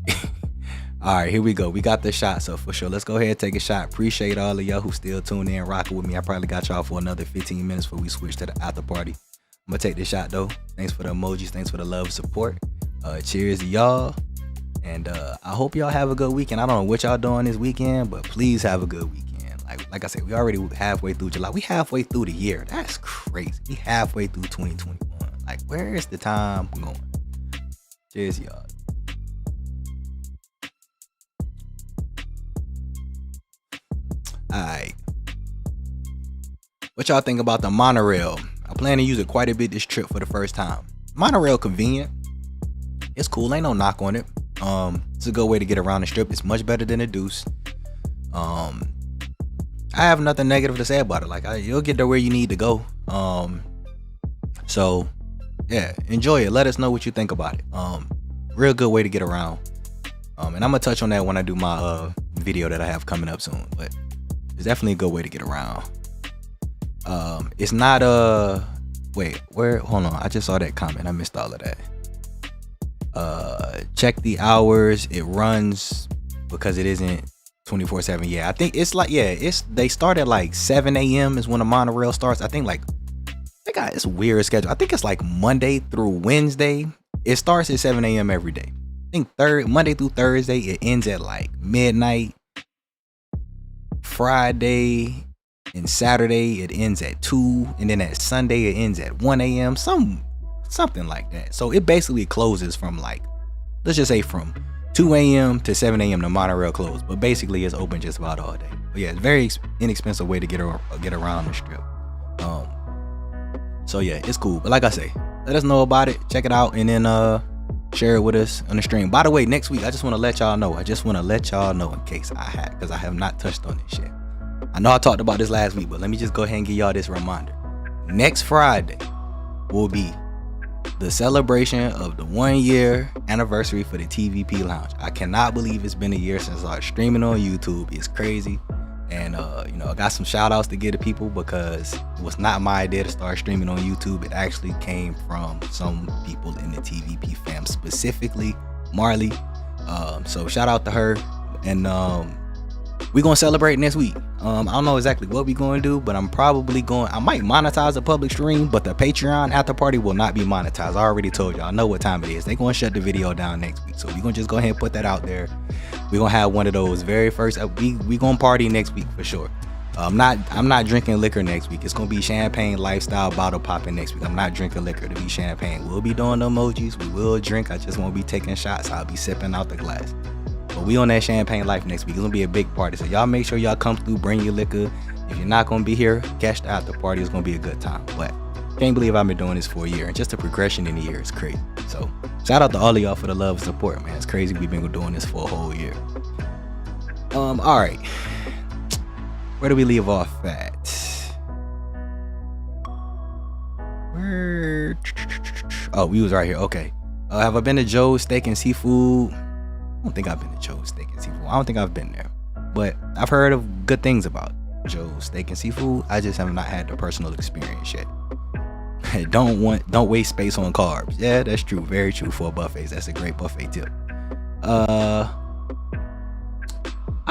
All right, here we go. We got the shot, so for sure, let's go ahead and take a shot. Appreciate all of y'all who still tuned in, rocking with me. I probably got y'all for another 15 minutes before we switch to the after party. gonna take this shot though. Thanks for the emojis. Thanks for the love, support. Cheers to y'all. And I hope y'all have a good weekend. I don't know what y'all doing this weekend, but please have a good weekend. Like I said, we already halfway through July. We halfway through the year. That's crazy. We halfway through 2021. Like, where is the time going? Cheers, y'all. Alright. What y'all think about the monorail? I plan to use it quite a bit this trip for the first time. Monorail convenient. It's cool. Ain't no knock on it. It's a good way to get around the strip. It's much better than a deuce. I have nothing negative to say about it. Like, you'll get there where you need to go. So yeah, enjoy it. Let us know what you think about it. Real good way to get around. And I'm gonna touch on that when I do my video that I have coming up soon. But it's definitely a good way to get around. It's not wait, where? Hold on. I just saw that comment. I missed all of that. Check the hours. It runs because it isn't 24/7. Yeah, I think it's like, yeah, they start at like 7 a.m. is when the monorail starts. I think like they got this weird schedule. I think it's like Monday through Wednesday. It starts at 7 a.m. every day. I think Monday through Thursday it ends at like midnight. Friday and Saturday it ends at 2, and then at Sunday it ends at 1 a.m. Something like that. So it basically closes from like, let's just say from 2 a.m. to 7 a.m. the monorail closed, but basically it's open just about all day. But yeah, it's very inexpensive way to get around the strip. So yeah, it's cool. But like I say, let us know about it, check it out, and then share it with us on the stream. By the way, next week I just want to let y'all know. in case because I have not touched on this yet. I know I talked about this last week, but let me just go ahead and give y'all this reminder. Next Friday will be the celebration of the 1-year anniversary for the TVPLounge. I cannot believe it's been a year since I started streaming on YouTube. It's crazy. And I got some shout outs to give to people because it was not my idea to start streaming on YouTube. It actually came from some people in the TVP fam, specifically Marley. So shout out to her. And we're gonna celebrate next week. I don't know exactly what we're gonna do, but I might monetize a public stream, but the Patreon after party will not be monetized. I already told y'all. I know what time it is. They're gonna shut the video down next week, so we're gonna just go ahead and put that out there. We're gonna have one of those very first. We gonna party next week for sure. I'm not drinking liquor next week. It's gonna be champagne lifestyle bottle popping next week. I'm not drinking liquor to be champagne. We'll be doing the emojis. We will drink. I just won't be taking shots. I'll be sipping out the glass. But we on that champagne life next week. It's gonna be a big party. So y'all make sure y'all come through, bring your liquor. If you're not gonna be here, catch the after party. It's gonna be a good time. But can't believe I've been doing this for a year, and just the progression in the year is crazy. So shout out to all of y'all for the love and support, man. It's crazy we've been doing this for a whole year. All right. Where do we leave off at? Oh, we was right here. Okay. Have I been to Joe's Steak and Seafood? I don't think I've been to Joe's Steak and Seafood. I don't think I've been there, but I've heard of good things about Joe's Steak and Seafood. I just have not had the personal experience yet. Don't waste space on carbs. Yeah, that's true. Very true for buffets. That's a great buffet tip. I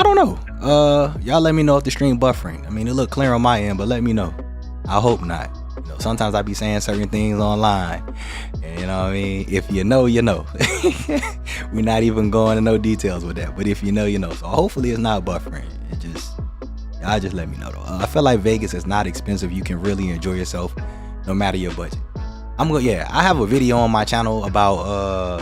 don't know. Y'all let me know if the stream buffering. I mean, it look clear on my end, but let me know. I hope not. Sometimes I be saying certain things online, and you know what I mean? If you know, you know. We're not even going into no details with that, but if you know, you know. So hopefully it's not buffering. Y'all just let me know though. I feel like Vegas is not expensive. You can really enjoy yourself no matter your budget. I have a video on my channel about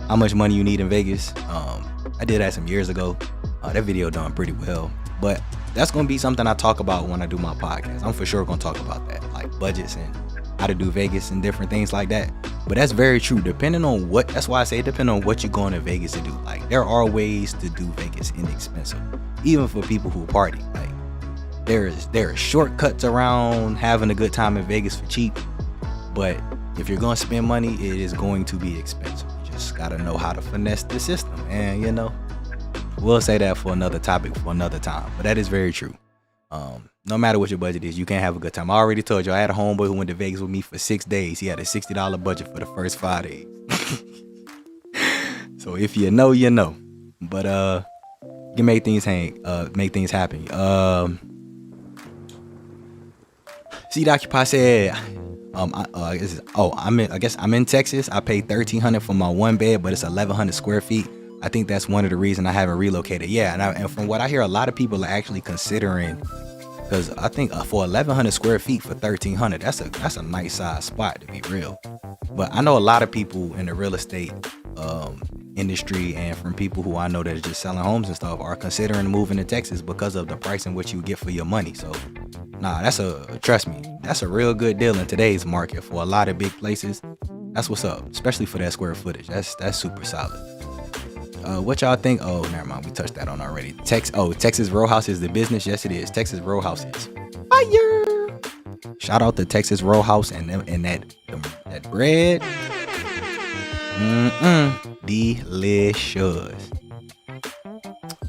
how much money you need in Vegas. I did that some years ago. That video done pretty well, but that's gonna be something I talk about when I do my podcast. I'm for sure gonna talk about that, like budgets and how to do Vegas and different things like that. But that's very true. That's why I say depending on what you're going to Vegas to do. Like there are ways to do Vegas inexpensive, even for people who party. Like there are shortcuts around having a good time in Vegas for cheap. But if you're gonna spend money, it is going to be expensive. You just gotta know how to finesse the system, and we'll say that for another topic for another time, but that is very true. No matter what your budget is, you can't have a good time. I already told you I had a homeboy who went to Vegas with me for 6 days. He had a $60 budget for the first 5 days. So if you know, you know. But you can make things happen. C. Occupy said, I guess I'm in Texas. I paid $1,300 for my one bed, but it's 1,100 square feet. I think that's one of the reasons I haven't relocated. Yeah, and from what I hear, a lot of people are actually considering, because I think for 1,100 square feet for $1,300, that's a nice size spot, to be real. But I know a lot of people in the real estate industry, and from people who I know that are just selling homes and stuff, are considering moving to Texas because of the price and what you get for your money. So trust me, that's a real good deal in today's market for a lot of big places. That's what's up, especially for that square footage. That's super solid. What y'all think? Oh, never mind, we touched that on already. Texas Row House is the business. Yes, it is. Texas Row House is fire. Shout out to Texas Row House and that bread. Delicious.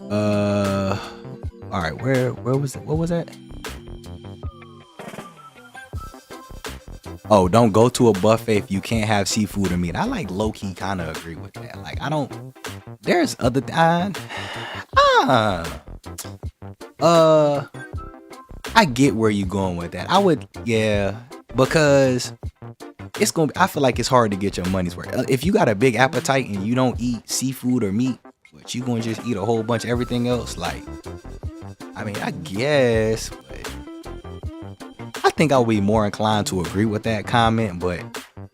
All right, where was it? What was that? Oh, don't go to a buffet if you can't have seafood or meat. I like low-key kind of agree with that. Like, there's other I get where you going with that. Because I feel like it's hard to get your money's worth. If you got a big appetite and you don't eat seafood or meat, but you gonna just eat a whole bunch of everything else, like, I mean, I guess, but I think I'll be more inclined to agree with that comment, but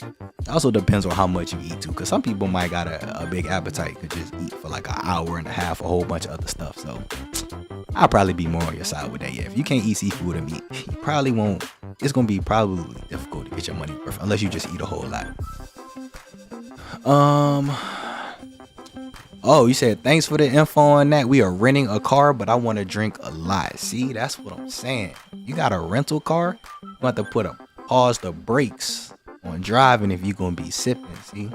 it also depends on how much you eat too, because some people might got a big appetite, could just eat for like an hour and a half, a whole bunch of other stuff. So I'll probably be more on your side with that. Yeah, if you can't eat seafood or meat, you probably won't. It's gonna be probably difficult to get your money worth unless you just eat a whole lot. Oh, you said thanks for the info on that. We are renting a car, but I want to drink a lot. See, that's what I'm saying. You got a rental car, you have to pause the brakes on driving if you're gonna be sipping. See,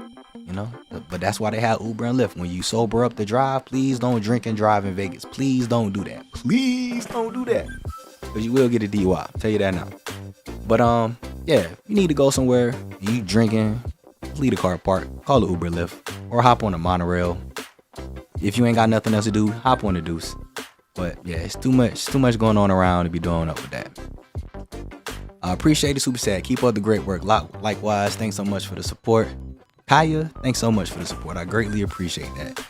but that's why they have Uber and Lyft. When you sober up to drive, please don't drink and drive in Vegas. Please don't do that. Please don't do that, because you will get a DUI. I'll tell you that now. But yeah, you need to go somewhere and you drinking, leave the car parked, call the Uber or Lyft, or hop on the monorail. If you ain't got nothing else to do, hop on the Deuce. But yeah, it's too much going on around to be doing up with that. I appreciate the super sad. Keep up the great work. Likewise, thanks so much for the support. Kaya, thanks so much for the support. I greatly appreciate that.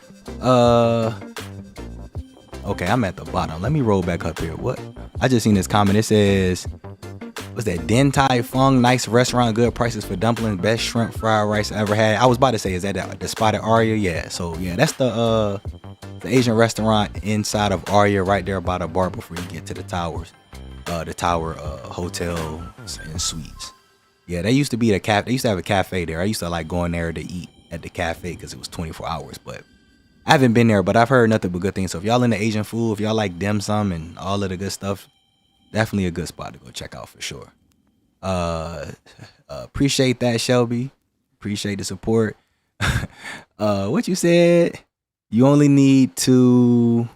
Okay, I'm at the bottom. Let me roll back up here. What? I just seen this comment. It says, what's that? Din Tai Fung, nice restaurant, good prices for dumplings, best shrimp fried rice I ever had. I was about to say, is that the spot at Aria? Yeah. So yeah, that's the Asian restaurant inside of Aria, right there by the bar before you get to the towers, the Tower Hotel and Suites. Yeah, they used to be they used to have a cafe there. I used to like going there to eat at the cafe because it was 24 hours. But I haven't been there, but I've heard nothing but good things. So if y'all into Asian food, if y'all like dim sum and all of the good stuff, definitely a good spot to go check out for sure. Appreciate that, Shelby. Appreciate the support. What you said? You only need to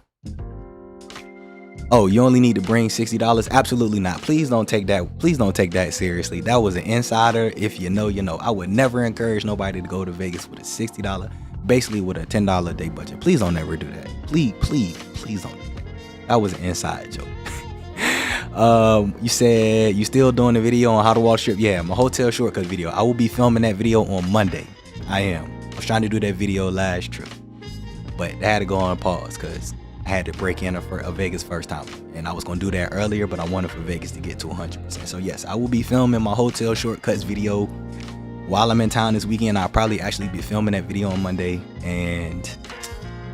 bring $60. Absolutely not. Please don't take that seriously. That was an insider. If you know, you know. I would never encourage nobody to go to Vegas with a $60, basically with a $10 a day budget. Please don't ever do that. Please don't do that. That was an inside joke. You said you still doing the video on how to walk strip. Yeah, my hotel shortcut video. I will be filming that video on Monday. I am. I was trying to do that video last trip, but I had to go on pause because I had to break in a Vegas first time, and I was gonna do that earlier, but I wanted for Vegas to get to 100%. So yes, I will be filming my hotel shortcuts video while I'm in town this weekend. I'll probably actually be filming that video on Monday, and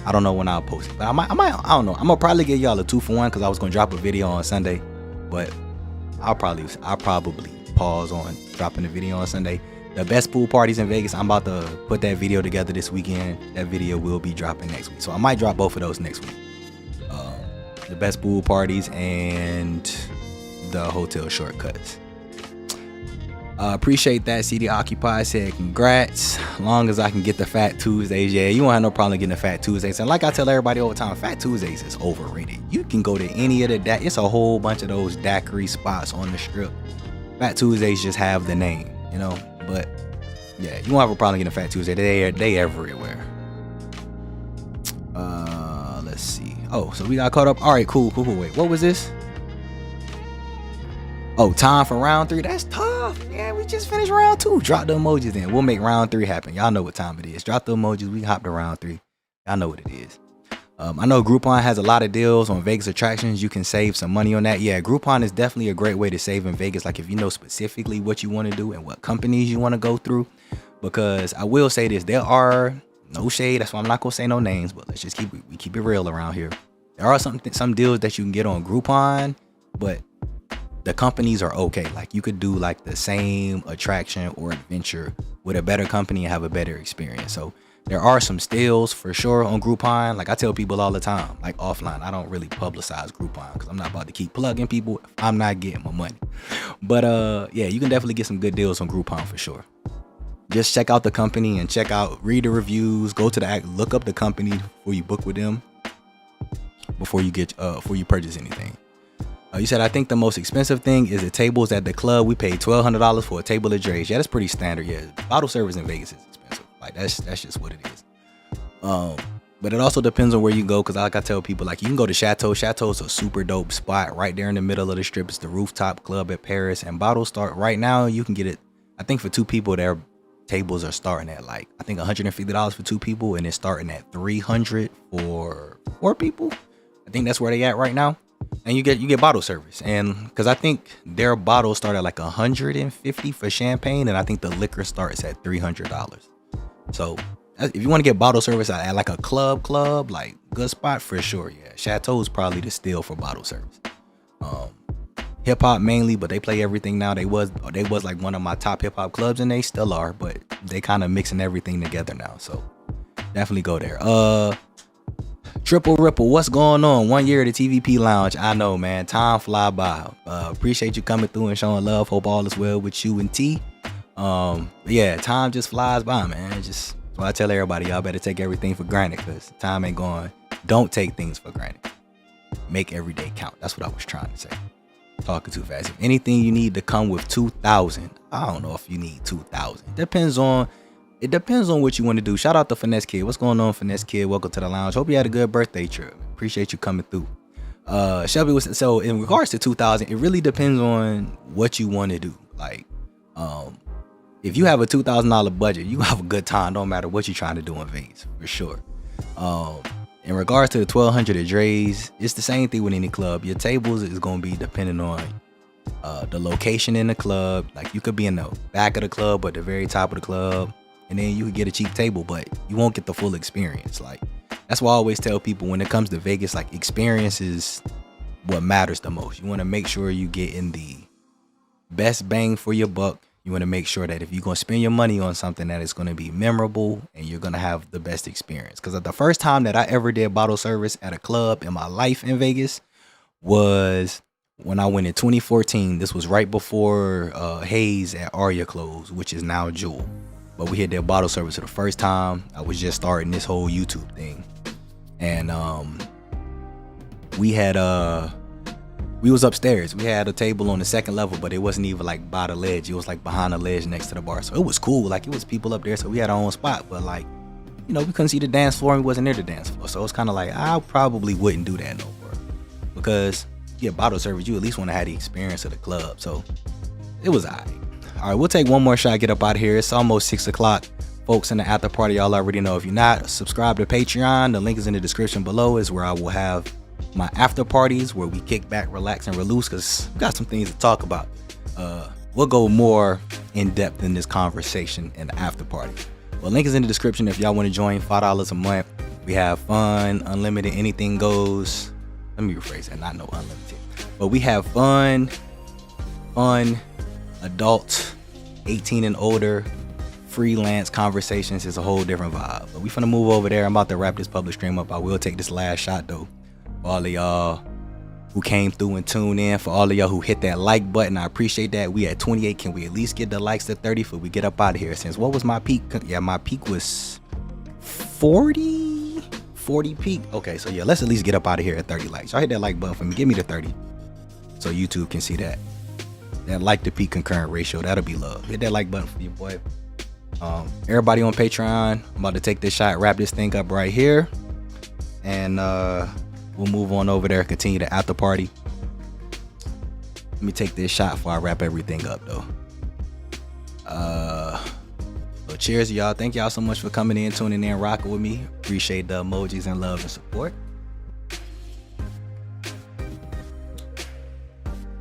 I don't know when I'll post it, but I don't know. I'm gonna probably give y'all a 2-for-1 because I was gonna drop a video on Sunday, but I'll probably pause on dropping the video on Sunday. The best pool parties in Vegas, I'm about to put that video together this weekend. That video will be dropping next week, so I might drop both of those next week. The best pool parties and the hotel shortcuts. Appreciate that. CD Occupy said congrats. Long as I can get the Fat Tuesdays. Yeah, you won't have no problem getting the Fat Tuesdays. And like I tell everybody all the time, Fat Tuesdays is overrated. You can go to any of it's a whole bunch of those daiquiri spots on the strip. Fat Tuesdays just have the name, you know. But yeah, you won't have a problem getting a Fat Tuesday. They everywhere. Let's see. Oh, so we got caught up. All right, cool. Wait, what was this? Oh, time for round 3. That's tough. Yeah, we just finished round 2. Drop the emojis in. We'll make round 3 happen. Y'all know what time it is. Drop the emojis. We hop to round 3. Y'all know what it is. I know Groupon has a lot of deals on Vegas attractions. You can save some money on that. Yeah, Groupon is definitely a great way to save in Vegas. Like if you know specifically what you want to do and what companies you want to go through. Because I will say this, there are no shade. That's why I'm not gonna say no names, but let's just keep it real around here. There are some deals that you can get on Groupon, but the companies are okay. Like you could do like the same attraction or adventure with a better company and have a better experience. So there are some steals for sure on Groupon. Like I tell people all the time, like offline, I don't really publicize Groupon because I'm not about to keep plugging people if I'm not getting my money. But yeah, you can definitely get some good deals on Groupon for sure. Just check out the company and read the reviews, go to the app, look up the company before you book with them, before you purchase anything. You said, I think the most expensive thing is the tables at the club. We paid $1,200 for a table of Dre's. Yeah, that's pretty standard. Yeah, bottle service in Vegas is expensive. Like that's just what it is. But it also depends on where you go. Cause like I tell people, like you can go to Chateau. Chateau's a super dope spot right there in the middle of the strip. It's the rooftop club at Paris, and bottles start right now. You can get it. I think for 2 people, their tables are starting at like I think $150 for 2 people, and it's starting at $300 for 4 people. I think that's where they at right now. And you get bottle service, and because I think their bottles start at like $150 for champagne, and I think the liquor starts at $300. So if you want to get bottle service at like a club, like good spot for sure. Yeah, Chateau is probably the steal for bottle service. Hip hop mainly, but they play everything now. They was like one of my top hip hop clubs, and they still are, but they kind of mixing everything together now. So definitely go there. Triple Ripple, what's going on? 1 year at the TVP Lounge. I know, man. Time fly by. Appreciate you coming through and showing love. Hope all is well with you and T. Yeah, time just flies by, man. Just so I tell everybody, y'all better take everything for granted, because time ain't going. Don't take things for granted. Make every day count. That's what I was trying to say. Talking too fast. If anything you need to come with 2,000, I don't know if you need 2,000. It depends on what you want to do. Shout out to Finesse Kid. What's going on, Finesse Kid? Welcome to the lounge. Hope you had a good birthday trip. Appreciate you coming through. Shelby was so in regards to 2,000, it really depends on what you want to do. Like, if you have a $2,000 budget, you have a good time. Don't matter what you're trying to do in Vegas, for sure. In regards to the 1,200 at Dre's, it's the same thing with any club. Your tables is going to be depending on the location in the club. Like you could be in the back of the club or the very top of the club, and then you could get a cheap table, but you won't get the full experience. Like that's why I always tell people when it comes to Vegas, like experience is what matters the most. You want to make sure you get in the best bang for your buck. You want to make sure that if you're going to spend your money on something, that it's going to be memorable and you're going to have the best experience. Because the first time that I ever did bottle service at a club in my life in Vegas was when I went in 2014. This was right before Hayes at Aria closed, which is now Jewel. But we had their bottle service for the first time. I was just starting this whole YouTube thing. And we was upstairs. We had a table on the second level, but it wasn't even like by the ledge. It was like behind the ledge next to the bar. So it was cool. Like it was people up there, so we had our own spot. But like, you know, we couldn't see the dance floor and we wasn't near the dance floor. So it's kind of like, I probably wouldn't do that no more. Because you get bottle service, you at least want to have the experience of the club. So it was all right. All right, we'll take one more shot, get up out of here. It's almost 6 o'clock. Folks in the after party, y'all already know. If you're not, subscribe to Patreon. The link is in the description below, is where I will have my after parties where we kick back, relax, and release, because we got some things to talk about. We'll go more in depth in this conversation in the after party. Well, link is in the description if y'all want to join. $5 a month. We have fun, unlimited, anything goes. Let me rephrase that, not no unlimited. But we have fun, adult, 18 and older, freelance conversations. Is a whole different vibe. But we finna move over there. I'm about to wrap this public stream up. I will take this last shot though. For all of y'all who came through and tuned in, for all of y'all who hit that like button, I appreciate that. We at 28. Can we at least get the likes to 30 before we get up out of here? Since what was my peak? Yeah, my peak was 40 peak. Okay, so yeah, let's at least get up out of here at 30 likes. Y'all hit that like button for me. Give me the 30 so YouTube can see that like to peak concurrent ratio. That'll be love. Hit that like button for you, boy. Everybody on Patreon, I'm about to take this shot, wrap this thing up right here, and we'll move on over there and continue the after party. Let me take this shot before I wrap everything up though. So cheers to y'all. Thank y'all so much for coming in, tuning in, rocking with me. Appreciate the emojis and love and support.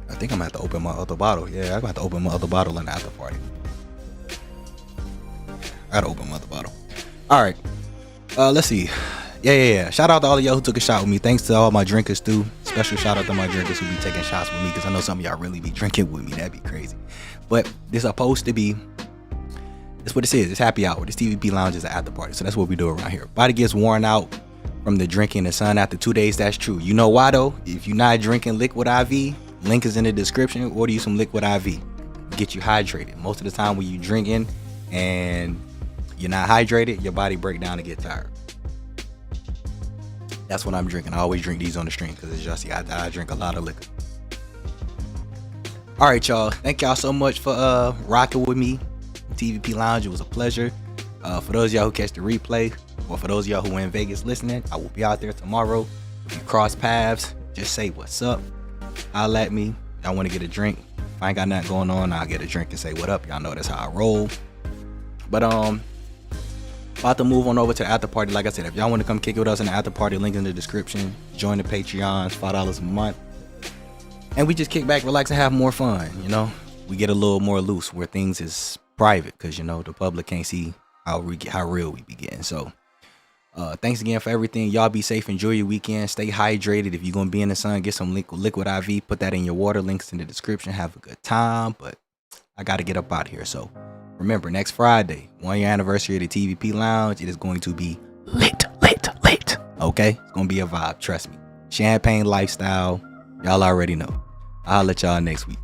I think I'm gonna have to open my other bottle. Yeah, I'm gonna have to open my other bottle in the after party. I gotta open my other bottle. All right. Let's see. Yeah. Shout out to all of y'all who took a shot with me. Thanks to all my drinkers too. Special shout out to my drinkers who be taking shots with me, because I know some of y'all really be drinking with me. That'd be crazy. But this supposed to be. That's what this is. It's happy hour. This TVP Lounge is an after party. So that's what we do around here. Body gets worn out from the drinking the sun after 2 days. That's true. You know why though? If you're not drinking liquid IV, link is in the description. Order you some liquid IV. Get you hydrated. Most of the time when you drinking and you're not hydrated, your body break down and get tired. That's what I'm drinking. I always drink these on the stream because as y'all see, I drink a lot of liquor. All right, y'all. Thank y'all so much for rocking with me. TVP Lounge, it was a pleasure. For those of y'all who catch the replay, or for those of y'all who are in Vegas listening, I will be out there tomorrow. If you cross paths, just say what's up. Holla at me. Y'all want to get a drink? If I ain't got nothing going on, I'll get a drink and say what up. Y'all know that's how I roll. But about to move on over to the after party. Like I said, if y'all want to come kick it with us in the after party, link in the description. Join the Patreons, $5 a month, and we just kick back, relax, and have more fun. You know, we get a little more loose where things is private, because you know the public can't see how real we be getting. So thanks again for everything. Y'all be safe, enjoy your weekend, stay hydrated. If you're gonna be in the sun, get some liquid IV, put that in your water. Links in the description. Have a good time. But I gotta get up out of here. So remember, next Friday, 1 year anniversary of the TVP Lounge. It is going to be lit. Okay, it's gonna be a vibe, trust me. Champagne lifestyle, y'all already know. I'll let y'all next week.